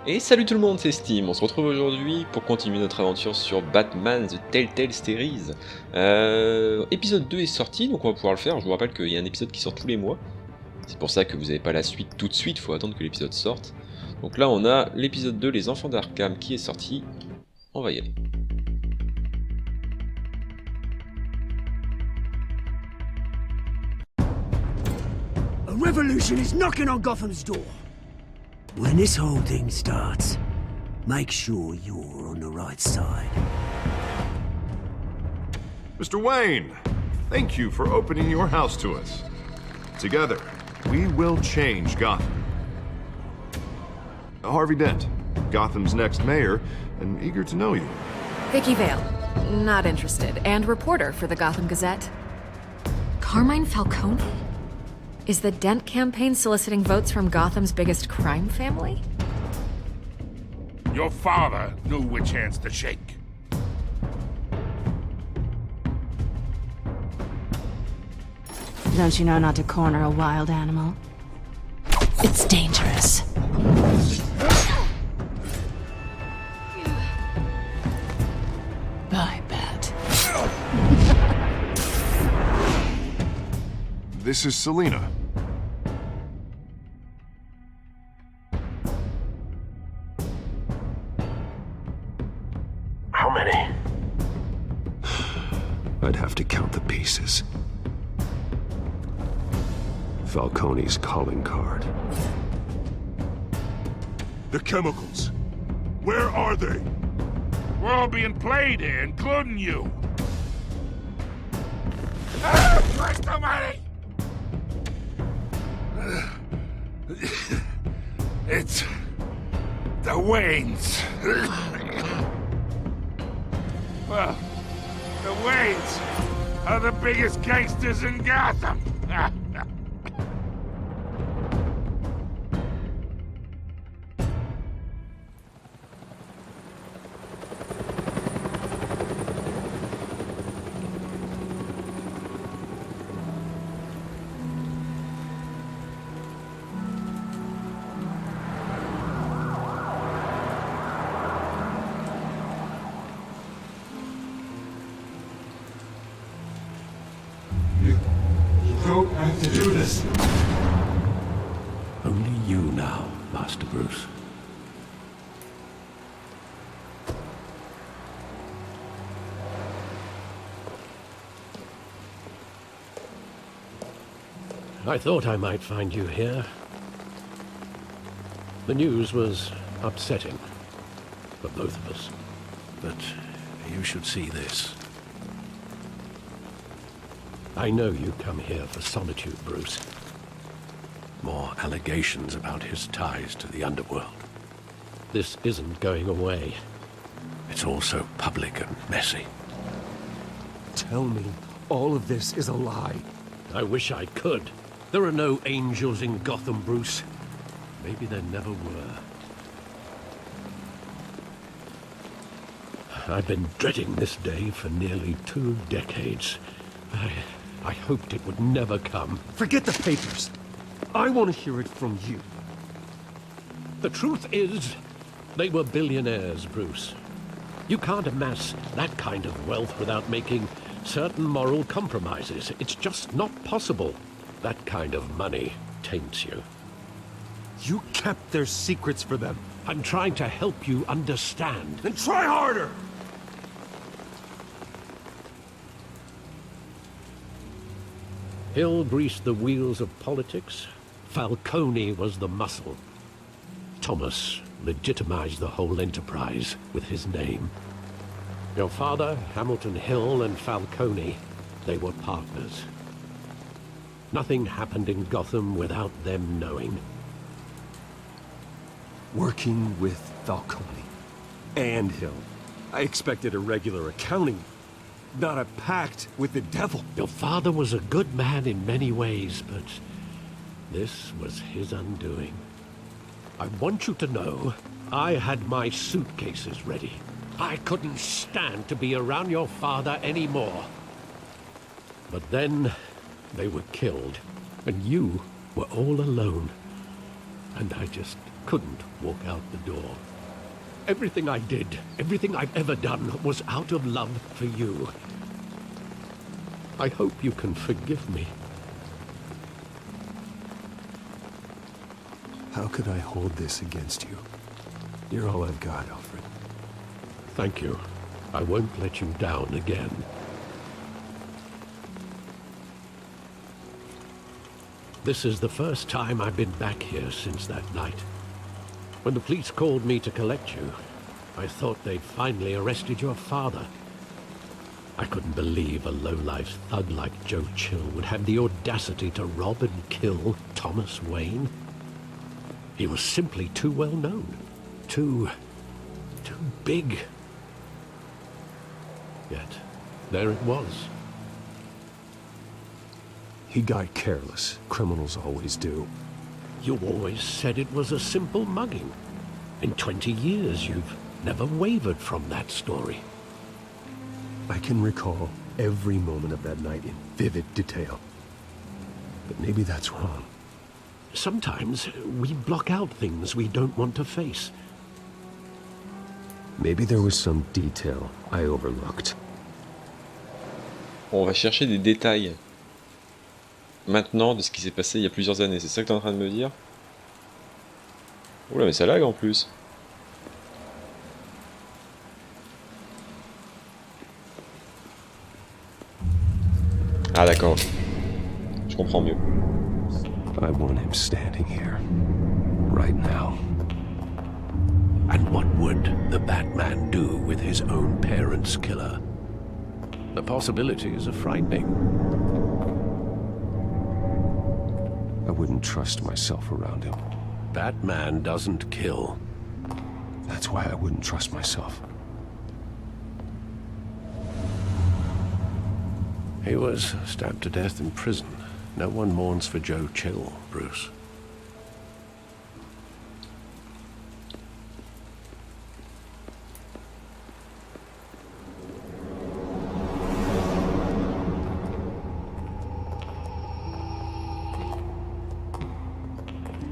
Et salut tout le monde, c'est StiM. On se retrouve aujourd'hui pour continuer notre aventure sur Batman The Telltale Series. Épisode 2 est sorti, donc on va pouvoir le faire. Je vous rappelle qu'il y a un épisode qui sort tous les mois. C'est pour ça que vous n'avez pas la suite tout de suite, il faut attendre que l'épisode sorte. Donc là on a l'épisode 2, Les Enfants d'Arkham, qui est sorti. On va y aller. A revolution is knocking on Gotham's door. When this whole thing starts, make sure you're on the right side. Mr. Wayne, thank you for opening your house to us. Together, we will change Gotham. Harvey Dent, Gotham's next mayor, and eager to know you. Vicky Vale, not interested, and reporter for the Gotham Gazette. Carmine Falcone? Is the Dent campaign soliciting votes from Gotham's biggest crime family? Your father knew which hands to shake. Don't you know not to corner a wild animal? It's dangerous. I bet. This is Selina. How many? I'd have to count the pieces. Falcone's calling card. The chemicals. Where are they? We're all being played here, including you. Ah, Christ almighty! It's the Waynes. Well, the Waynes are the biggest gangsters in Gotham. You don't have to do this. Only you now, Master Bruce. I thought I might find you here. The news was upsetting for both of us. But you should see this. I know you come here for solitude, Bruce. More allegations about his ties to the underworld. This isn't going away. It's all so public and messy. Tell me all of this is a lie. I wish I could. There are no angels in Gotham, Bruce. Maybe there never were. I've been dreading this day for nearly 2 decades. I hoped it would never come. Forget the papers. I want to hear it from you. The truth is, they were billionaires, Bruce. You can't amass that kind of wealth without making certain moral compromises. It's just not possible. That kind of money taints you. You kept their secrets for them. I'm trying to help you understand. Then try harder! Hill greased the wheels of politics. Falcone was the muscle. Thomas legitimized the whole enterprise with his name. Your father, Hamilton Hill, and Falcone, they were partners. Nothing happened in Gotham without them knowing. Working with Falcone and Hill. I expected a regular accounting, not a pact with the devil. Your father was a good man in many ways, but this was his undoing. I want you to know, I had my suitcases ready. I couldn't stand to be around your father anymore. But then, they were killed, and you were all alone. And I just couldn't walk out the door. Everything I did, everything I've ever done, was out of love for you. I hope you can forgive me. How could I hold this against you? You're all I've got, Alfred. Thank you. I won't let you down again. This is the first time I've been back here since that night. When the police called me to collect you, I thought they'd finally arrested your father. I couldn't believe a low-life thug like Joe Chill would have the audacity to rob and kill Thomas Wayne. He was simply too well known. Too big. Yet, there it was. He got careless. Criminals always do. You always said it was a simple mugging. In 20 years, you've never wavered from that story. I can recall every moment of that night in vivid detail. But maybe that's wrong. Sometimes we block out things we don't want to face. Maybe there was some detail I overlooked. On va chercher des détails. Maintenant, de ce qui s'est passé il y a plusieurs années. C'est ça que tu es en train de me dire? Oula, mais ça lag en plus. Ah d'accord. Je comprends mieux. I want him standing here. Right now. And what would the Batman do with his own parents' killer? The possibilities are frightening. I wouldn't trust myself around him. Batman doesn't kill. That's why I wouldn't trust myself. He was stabbed to death in prison. No one mourns for Joe Chill, Bruce.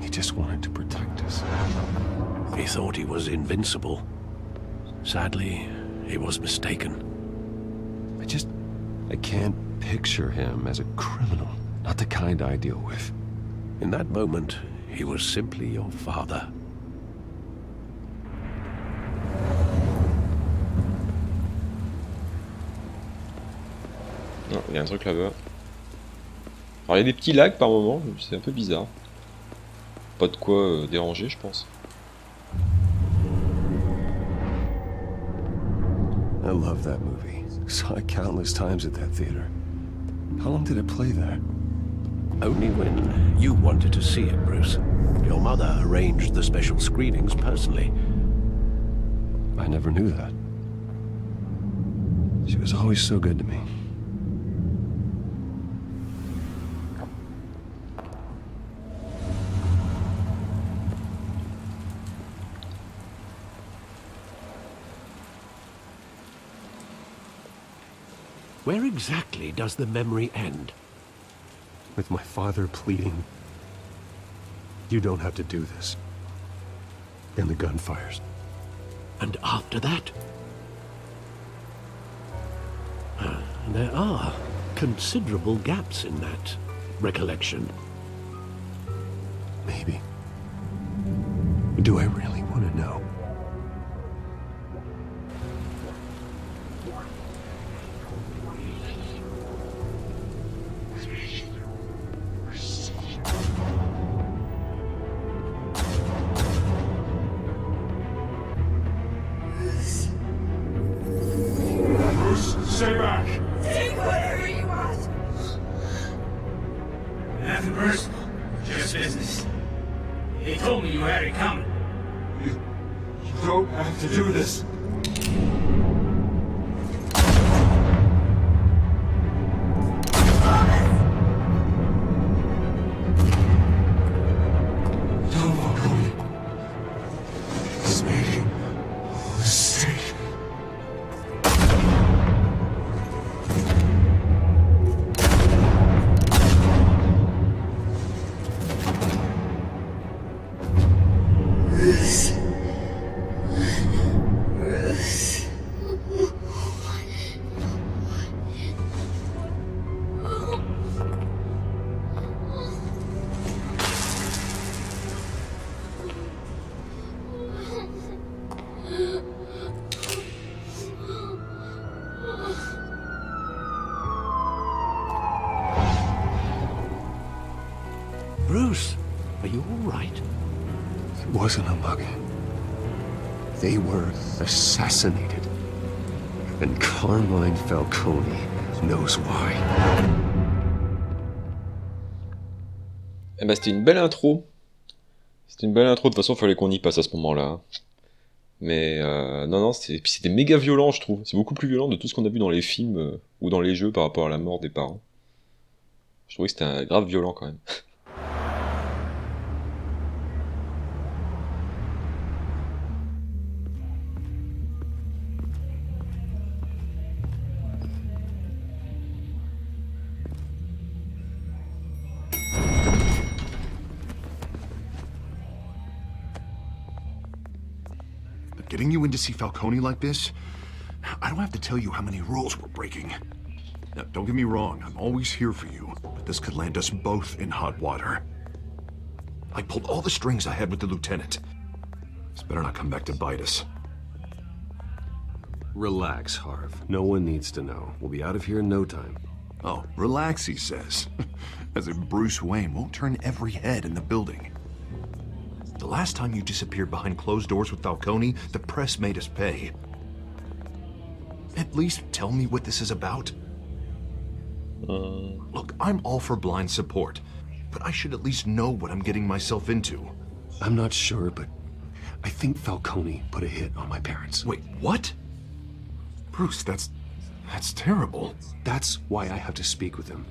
He just wanted to protect us. He thought he was invincible. Sadly, he was mistaken. I can't picture him as a criminal. Not the kind I deal with. In that moment, he was simply your father. Non, il y a un truc là-bas. Alors il y a des petits lags par moment, c'est un peu bizarre. Pas de quoi déranger, je pense. I love that movie. Saw it countless times at that theater. How long did it play there? Only when you wanted to see it, Bruce. Your mother arranged the special screenings personally. I never knew that. She was always so good to me. Where exactly does the memory end? With my father pleading, "You don't have to do this." And the gun fires. And after that? There are considerable gaps in that recollection. Maybe. Do I really want to know? Stay back! Take whatever you want! Nothing personal, just business. He told me you had it coming. You don't have to do this. Don't walk away. It's making a mistake. Bruce, are you all right? It wasn't a mug. They were assassinated. And Carmine Falcone knows why. Eh ben, c'était une belle intro. C'était une belle intro, de toute façon, il fallait qu'on y passe à ce moment-là. Hein. Mais non, c'était méga violent, je trouve. C'est beaucoup plus violent de tout ce qu'on a vu dans les films ou dans les jeux par rapport à la mort des parents. Je trouvais que c'était grave violent quand même. Getting you in to see Falcone like this, I don't have to tell you how many rules we're breaking. Now, don't get me wrong, I'm always here for you, but this could land us both in hot water. I pulled all the strings I had with the lieutenant. This better not come back to bite us. Relax, Harv. No one needs to know. We'll be out of here in no time. Oh, relax, he says. As if Bruce Wayne won't turn every head in the building. The last time you disappeared behind closed doors with Falcone, the press made us pay. At least tell me what this is about. Look, I'm all for blind support, but I should at least know what I'm getting myself into. I'm not sure, but I think Falcone put a hit on my parents. Wait, what? Bruce, that's terrible. That's why I have to speak with him.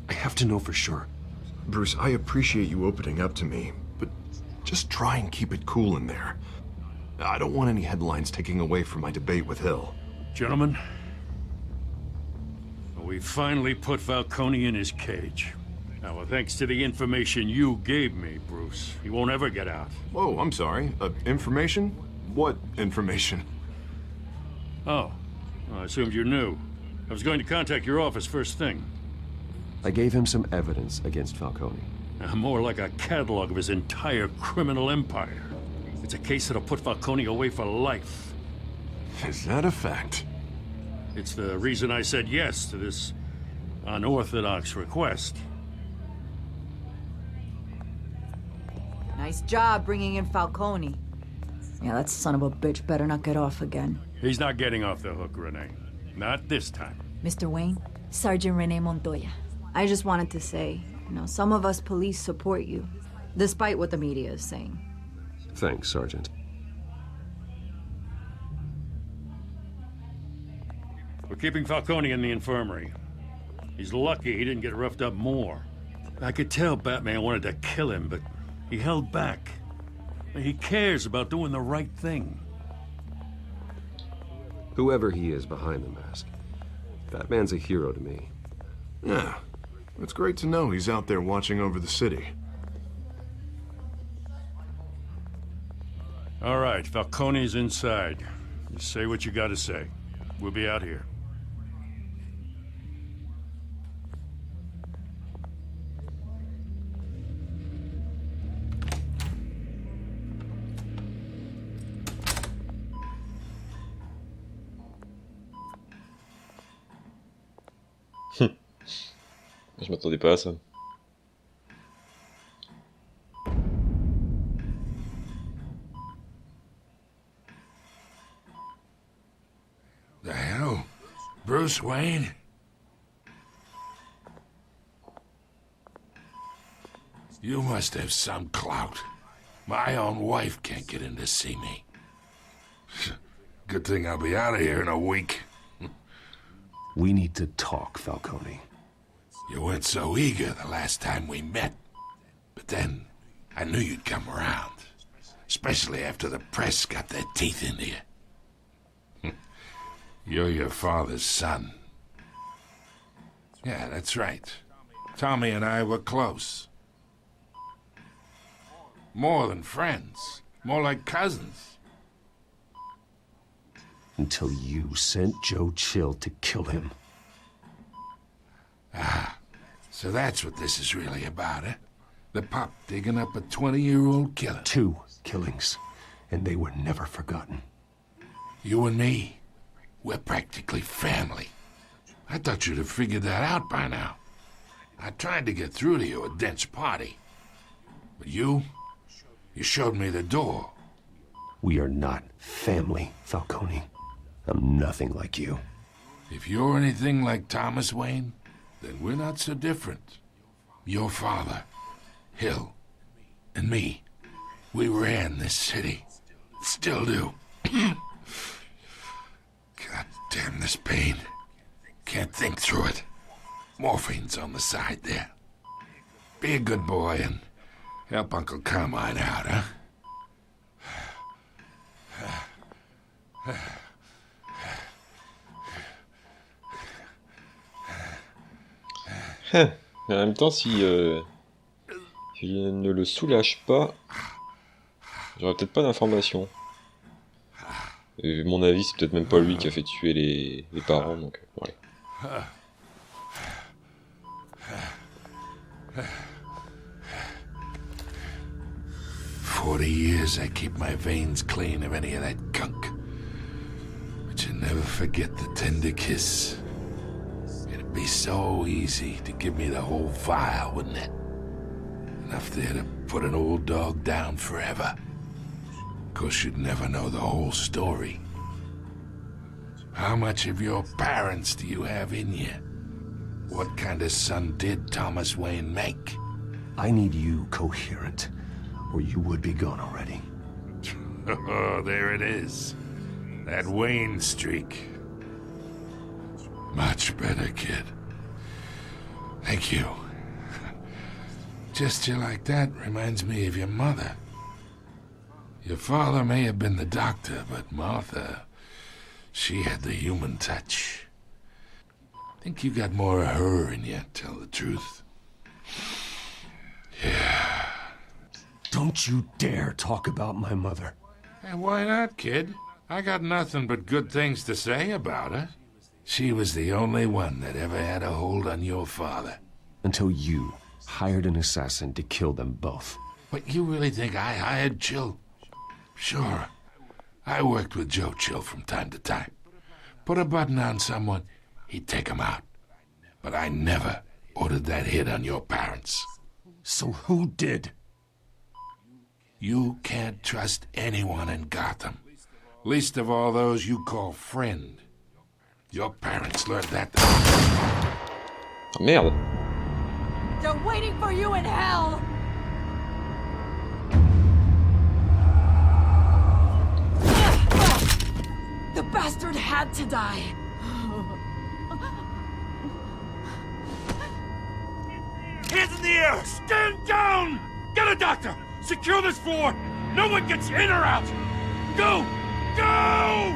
I have to know for sure. Bruce, I appreciate you opening up to me, but just try and keep it cool in there. I don't want any headlines taking away from my debate with Hill. Gentlemen, we finally put Falcone in his cage. Now, well, thanks to the information you gave me, Bruce, he won't ever get out. Whoa, I'm sorry. Information? What information? Oh, I assumed you knew. I was going to contact your office first thing. I gave him some evidence against Falcone. More like a catalog of his entire criminal empire. It's a case that'll put Falcone away for life. Is that a fact? It's the reason I said yes to this unorthodox request. Nice job bringing in Falcone. Yeah, that son of a bitch better not get off again. He's not getting off the hook, Renee. Not this time. Mr. Wayne, Sergeant Renee Montoya. I just wanted to say, some of us police support you, despite what the media is saying. Thanks, Sergeant. We're keeping Falcone in the infirmary. He's lucky he didn't get roughed up more. I could tell Batman wanted to kill him, but he held back. He cares about doing the right thing. Whoever he is behind the mask, Batman's a hero to me. Yeah, it's great to know he's out there watching over the city. All right, Falcone's inside. You say what you gotta say. We'll be out here. Je m'attendais pas à ça. The hell? Bruce Wayne? You must have some clout. My own wife can't get in to see me. Good thing I'll be out of here in a week. We need to talk, Falcone. You weren't so eager the last time we met. But then, I knew you'd come around. Especially after the press got their teeth into you. You're your father's son. Yeah, that's right. Tommy and I were close. More than friends. More like cousins. Until you sent Joe Chill to kill him. Ah, so that's what this is really about, eh? The pup digging up a 20-year-old killer. 2 killings, and they were never forgotten. You and me, we're practically family. I thought you'd have figured that out by now. I tried to get through to you at Dent's party. But you showed me the door. We are not family, Falcone. I'm nothing like you. If you're anything like Thomas Wayne, then we're not so different. Your father, Hill, and me, we ran this city. Still do. God damn this pain. Can't think through it. Morphine's on the side there. Be a good boy and help Uncle Carmine out, huh? 'Mais en même temps, si je ne le soulage pas, j'aurai peut-être pas d'informations. Et mon avis, c'est peut-être même pas lui qui a fait tuer les parents, donc ouais. 40 years I keep my veins clean of any of that gunk. But you never forget the tender kiss. It'd be so easy to give me the whole vial, wouldn't it? Enough there to put an old dog down forever. Of course, you'd never know the whole story. How much of your parents do you have in you? What kind of son did Thomas Wayne make? I need you coherent, or you would be gone already. Oh, there it is. That Wayne streak. Much better, kid. Thank you. Gesture like that reminds me of your mother. Your father may have been the doctor, but Martha, she had the human touch. Think you got more of her in you, tell the truth. Yeah. Don't you dare talk about my mother. Hey, why not, kid? I got nothing but good things to say about her. She was the only one that ever had a hold on your father. Until you hired an assassin to kill them both. But you really think I hired Chill? Sure. I worked with Joe Chill from time to time. Put a button on someone, he'd take him out. But I never ordered that hit on your parents. So who did? You can't trust anyone in Gotham. Least of all those you call friend. Your parents learned that. Oh, merde. They're waiting for you in hell! The bastard had to die. Hands in the air! Stand down! Get a doctor! Secure this floor! No one gets in or out! Go! Go!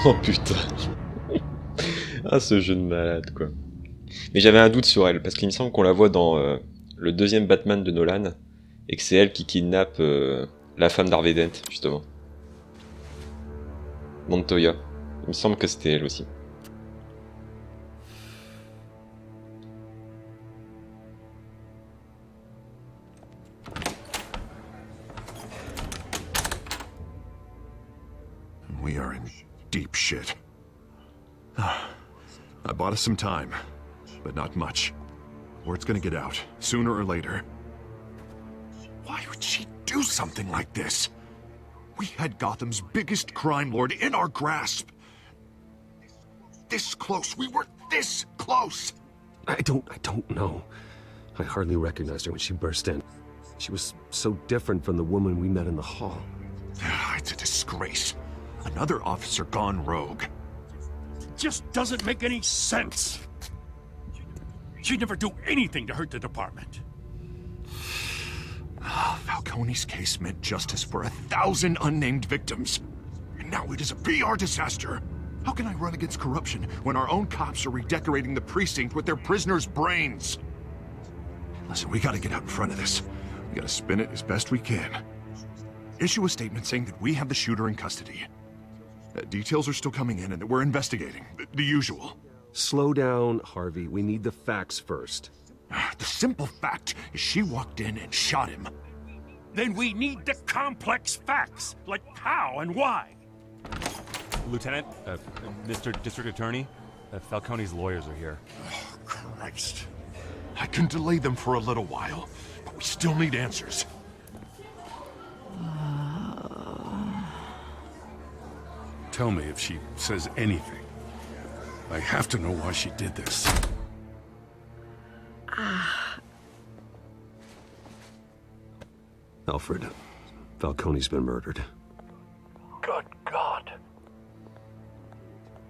Oh putain. Ah, ce jeu de malade, quoi. Mais j'avais un doute sur elle, parce qu'il me semble qu'on la voit dans le deuxième Batman de Nolan, et que c'est elle qui kidnappe la femme d'Harvey Dent, justement. Montoya. Il me semble que c'était elle aussi. We are in deep shit. I bought us some time, but not much. Word's gonna get out, sooner or later. Why would she do something like this? We had Gotham's biggest crime lord in our grasp. This close, we were this close! I don't know. I hardly recognized her when she burst in. She was so different from the woman we met in the hall. It's a disgrace. Another officer gone rogue. Just doesn't make any sense. She'd never do anything to hurt the department. Falcone's case meant justice for 1,000 unnamed victims. And now it is a PR disaster. How can I run against corruption when our own cops are redecorating the precinct with their prisoners' brains? Listen, we gotta get out in front of this. We gotta spin it as best we can. Issue a statement saying that we have the shooter in custody. Details are still coming in and that we're investigating. The usual. Slow down, Harvey. We need the facts first. The simple fact is she walked in and shot him. Then we need the complex facts, like how and why. Lieutenant, Mr. District Attorney, Falcone's lawyers are here. Oh, Christ. I can delay them for a little while, but we still need answers. Tell me if she says anything. I have to know why she did this. Alfred, Falcone's been murdered. Good God.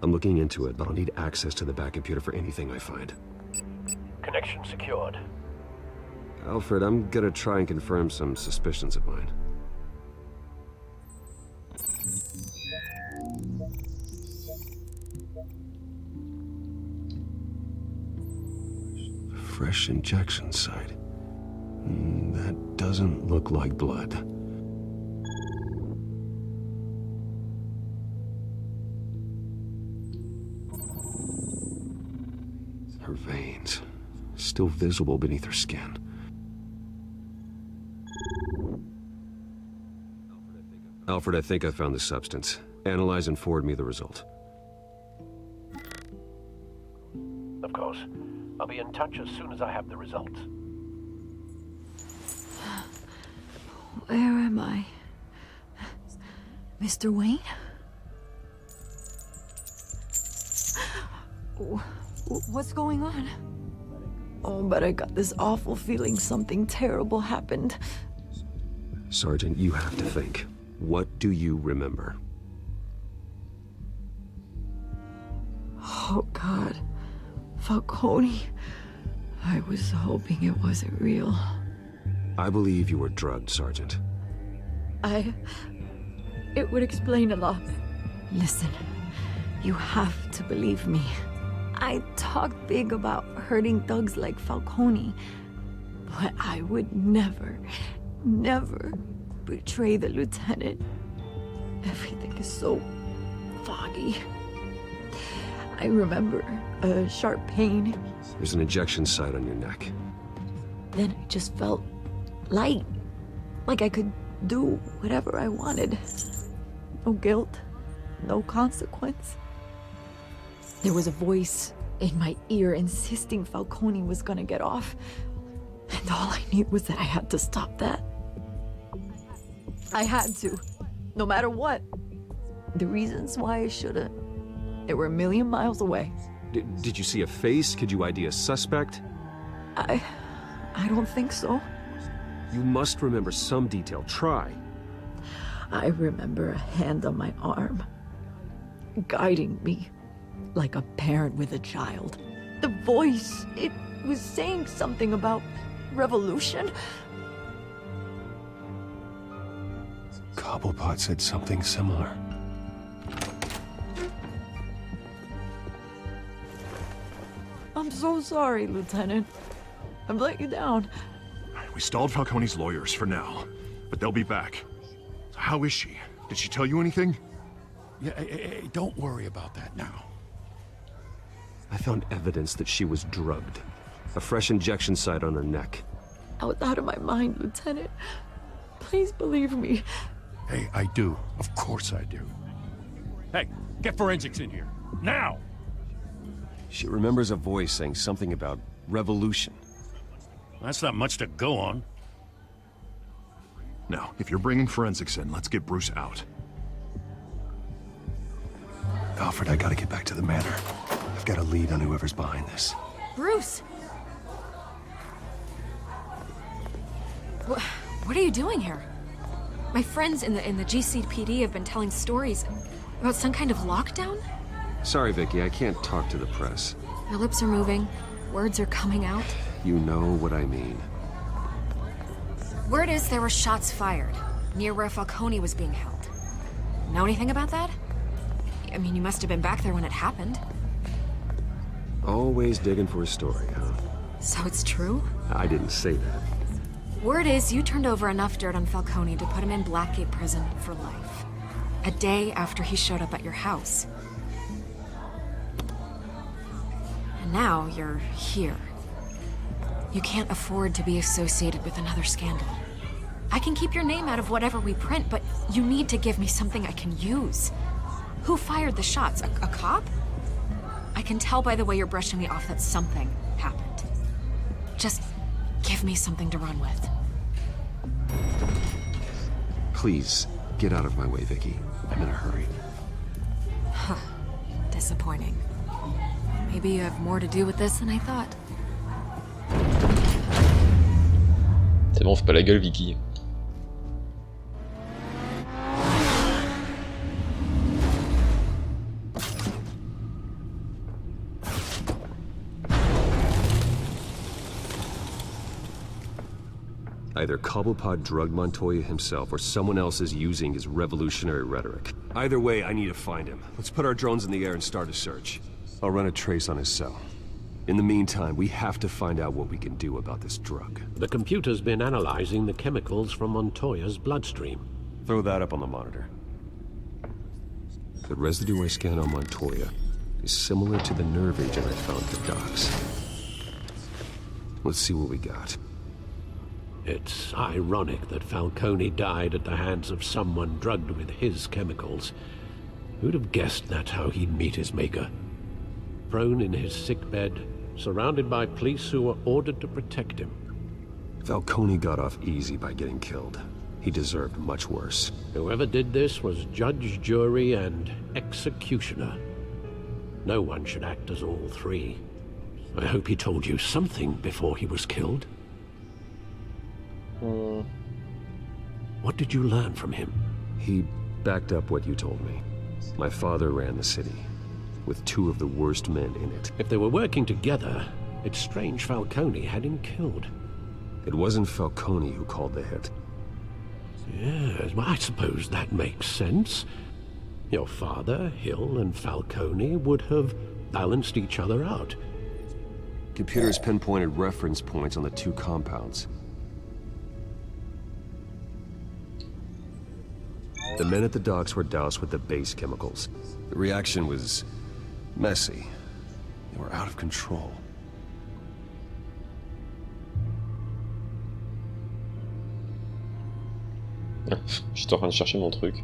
I'm looking into it, but I'll need access to the back computer for anything I find. Connection secured. Alfred, I'm gonna try and confirm some suspicions of mine. Fresh injection site. That doesn't look like blood. Her veins, still visible beneath her skin. Alfred, I think I found the substance. Analyze and forward me the result. Of course. I'll be in touch as soon as I have the results. Where am I? Mr. Wayne? What's going on? Oh, but I got this awful feeling something terrible happened. Sergeant, you have to think. What do you remember? Oh, God. Falcone. I was hoping it wasn't real. I believe you were drugged, Sergeant. It would explain a lot. Listen, you have to believe me. I talked big about hurting thugs like Falcone, but I would never betray the lieutenant. Everything is so foggy. I remember a sharp pain. There's an injection site on your neck. Then I just felt light, like I could do whatever I wanted. No guilt, no consequence. There was a voice in my ear insisting Falcone was gonna get off. And all I knew was that I had to stop that. I had to, no matter what. The reasons why I shouldn't, they were a million miles away. Did you see a face? Could you ID a suspect? I don't think so. You must remember some detail. Try. I remember a hand on my arm, guiding me like a parent with a child. The voice, it was saying something about revolution. Cobblepot said something similar. I'm so sorry, Lieutenant. I've let you down. We stalled Falcone's lawyers for now, but they'll be back. So how is she? Did she tell you anything? Yeah, don't worry about that now. I found evidence that she was drugged. A fresh injection site on her neck. I was out of my mind, Lieutenant. Please believe me. Hey, I do. Of course I do. Hey, get forensics in here. Now! She remembers a voice saying something about revolution. That's not much to go on. Now, if you're bringing forensics in, let's get Bruce out. Alfred, I gotta get back to the manor. I've got a lead on whoever's behind this. Bruce! What are you doing here? My friends in the GCPD have been telling stories about some kind of lockdown? Sorry, Vicky, I can't talk to the press. My lips are moving. Words are coming out. You know what I mean. Word is there were shots fired near where Falcone was being held. Know anything about that? I mean, you must have been back there when it happened. Always digging for a story, huh? So it's true? I didn't say that. Word is you turned over enough dirt on Falcone to put him in Blackgate Prison for life. A day after he showed up at your house. And now you're here. You can't afford to be associated with another scandal. I can keep your name out of whatever we print, but you need to give me something I can use. Who fired the shots? A cop? I can tell by the way you're brushing me off that something happened. Just give me something to run with. Please, get out of my way, Vicky. I'm in a hurry. Huh. Disappointing. Maybe you have more to do with this than I thought. C'est bon, fais pas la gueule, Vicky. Either Cobblepot drugged Montoya himself, or someone else is using his revolutionary rhetoric. Either way, I need to find him. Let's put our drones in the air and start a search. I'll run a trace on his cell. In the meantime, we have to find out what we can do about this drug. The computer's been analyzing the chemicals from Montoya's bloodstream. Throw that up on the monitor. The residue I scan on Montoya is similar to the nerve agent I found at the docks. Let's see what we got. It's ironic that Falcone died at the hands of someone drugged with his chemicals. Who'd have guessed that's how he'd meet his maker? Prone in his sickbed, surrounded by police who were ordered to protect him. Falcone got off easy by getting killed. He deserved much worse. Whoever did this was judge, jury, and executioner. No one should act as all three. I hope he told you something before he was killed. What did you learn from him? He backed up what you told me. My father ran the city, with two of the worst men in it. If they were working together, it's strange Falcone had him killed. It wasn't Falcone who called the hit. Yes, well, I suppose that makes sense. Your father, Hill, and Falcone would have balanced each other out. Computers pinpointed reference points on the two compounds. The men at the docks were doused with the base chemicals. The reaction was messy. They were out of control. J'étais en train de chercher mon truc.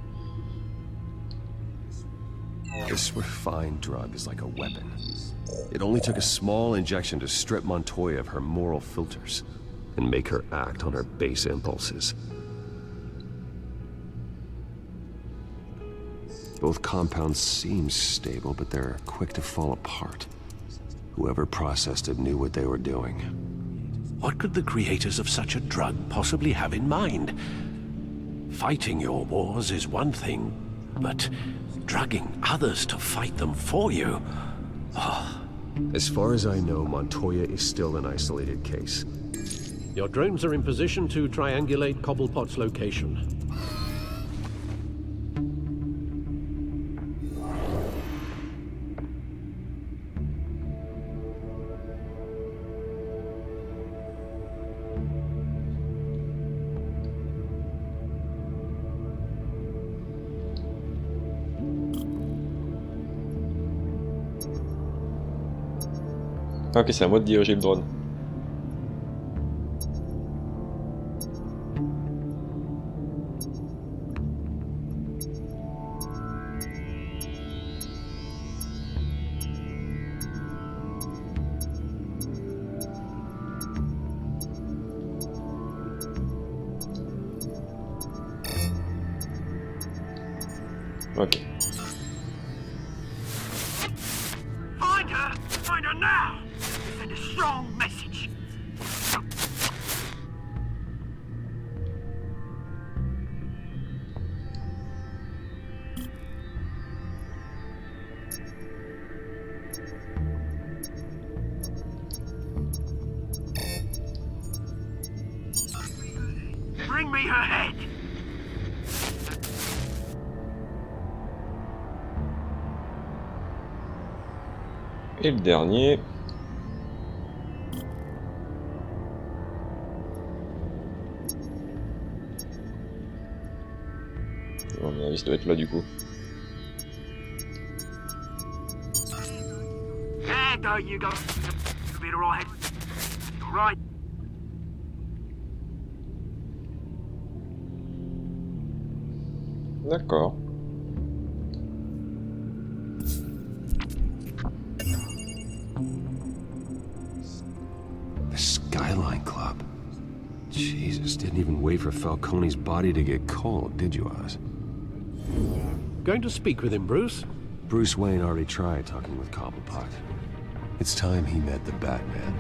This refined drug is like a weapon. It only took a small injection to strip Montoya of her moral filters and make her act on her base impulses. Both compounds seem stable, but they're quick to fall apart. Whoever processed it knew what they were doing. What could the creators of such a drug possibly have in mind? Fighting your wars is one thing, but drugging others to fight them for you? Oh. As far as I know, Montoya is still an isolated case. Your drones are in position to triangulate Cobblepot's location. Ok, c'est à moi de diriger le drone. Ok. Find her now! Send a strong message. Bring me her head. Et le dernier. À mon avis, ça doit être là du coup. D'accord. The Skyline Club. Jesus, didn't even wait for Falcone's body to get cold, did you, Oz? Going to speak with him, Bruce? Bruce Wayne already tried talking with Cobblepot. It's time he met the Batman.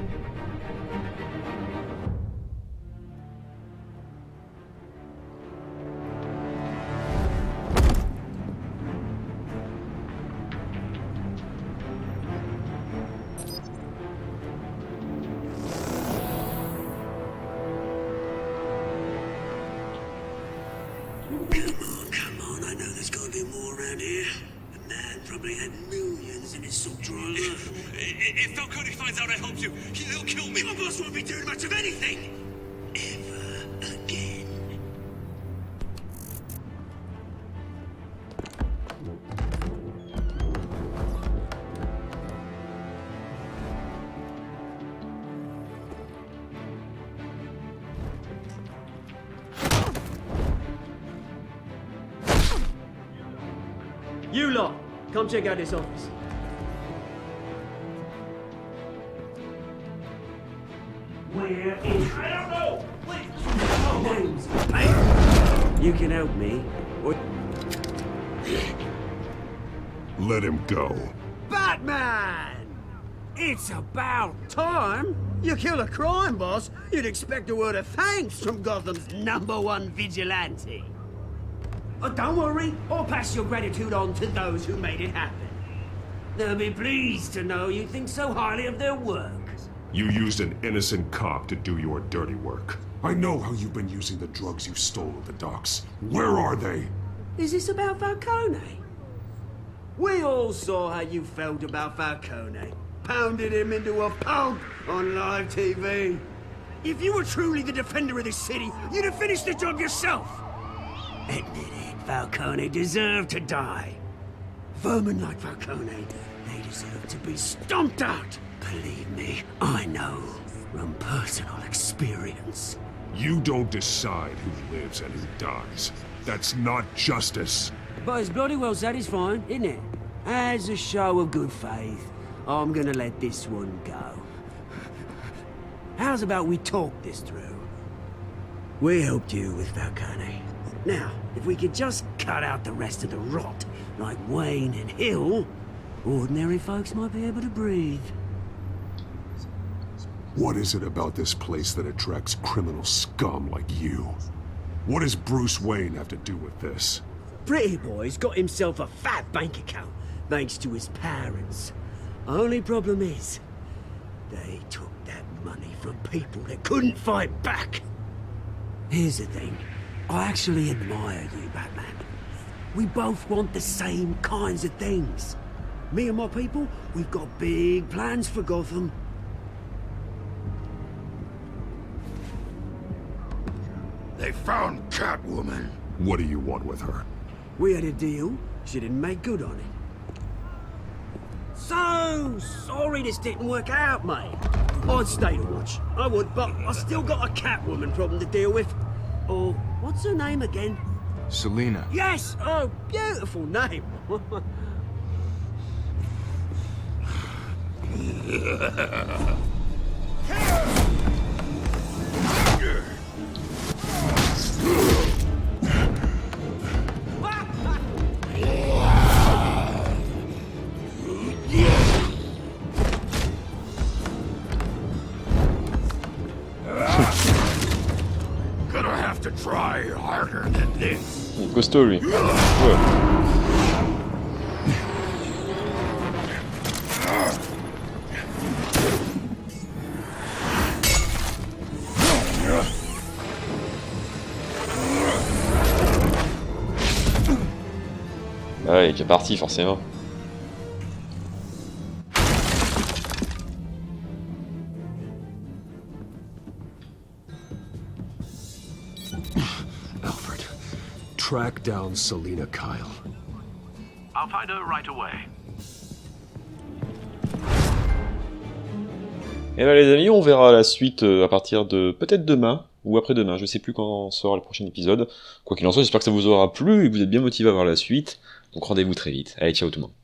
Come on, I know there's gotta be more around here. The man probably had millions in his salt drawer alone. If Falcone finds out I helped you, he'll kill me. My boss won't be doing much of anything. Ever again. You lot, come check out this office. Where is... I don't know! Names, mate. You can help me, or... Let him go. Batman! It's about time. You kill a crime boss, you'd expect a word of thanks from Gotham's #1 vigilante. Oh, don't worry, I'll pass your gratitude on to those who made it happen. They'll be pleased to know you think so highly of their work. You used an innocent cop to do your dirty work. I know how you've been using the drugs you stole at the docks. Where are they? Is this about Falcone? We all saw how you felt about Falcone. Pounded him into a pulp on live TV. If you were truly the defender of this city, you'd have finished the job yourself. Admit it, Falcone deserved to die. Vermin like Falcone, they deserve to be stomped out. Believe me, I know from personal experience. You don't decide who lives and who dies. That's not justice. But it's bloody well satisfying, isn't it? As a show of good faith, I'm gonna let this one go. How's about we talk this through? We helped you with Falcone. Now, if we could just cut out the rest of the rot, like Wayne and Hill, ordinary folks might be able to breathe. What is it about this place that attracts criminal scum like you? What does Bruce Wayne have to do with this? Pretty Boy's got himself a fat bank account, thanks to his parents. Only problem is, they took that money from people that couldn't fight back. Here's the thing. I actually admire you, Batman. We both want the same kinds of things. Me and my people, we've got big plans for Gotham. They found Catwoman. What do you want with her? We had a deal. She didn't make good on it. So sorry this didn't work out, mate. I'd stay to watch. I would, but I still got a Catwoman problem to deal with. Oh, what's her name again? Selina. Yes! Oh, beautiful name. Gonna have to try harder than this. Il est costaud lui. Ouais. Ouais, il est déjà parti forcément. track down Selina Kyle. I'll find her right away. Et ben les amis, on verra la suite à partir de peut-être demain, ou après-demain, je sais plus quand sera le prochain épisode. Quoi qu'il en soit, j'espère que ça vous aura plu et que vous êtes bien motivés à voir la suite. Donc rendez-vous très vite. Allez, ciao tout le monde.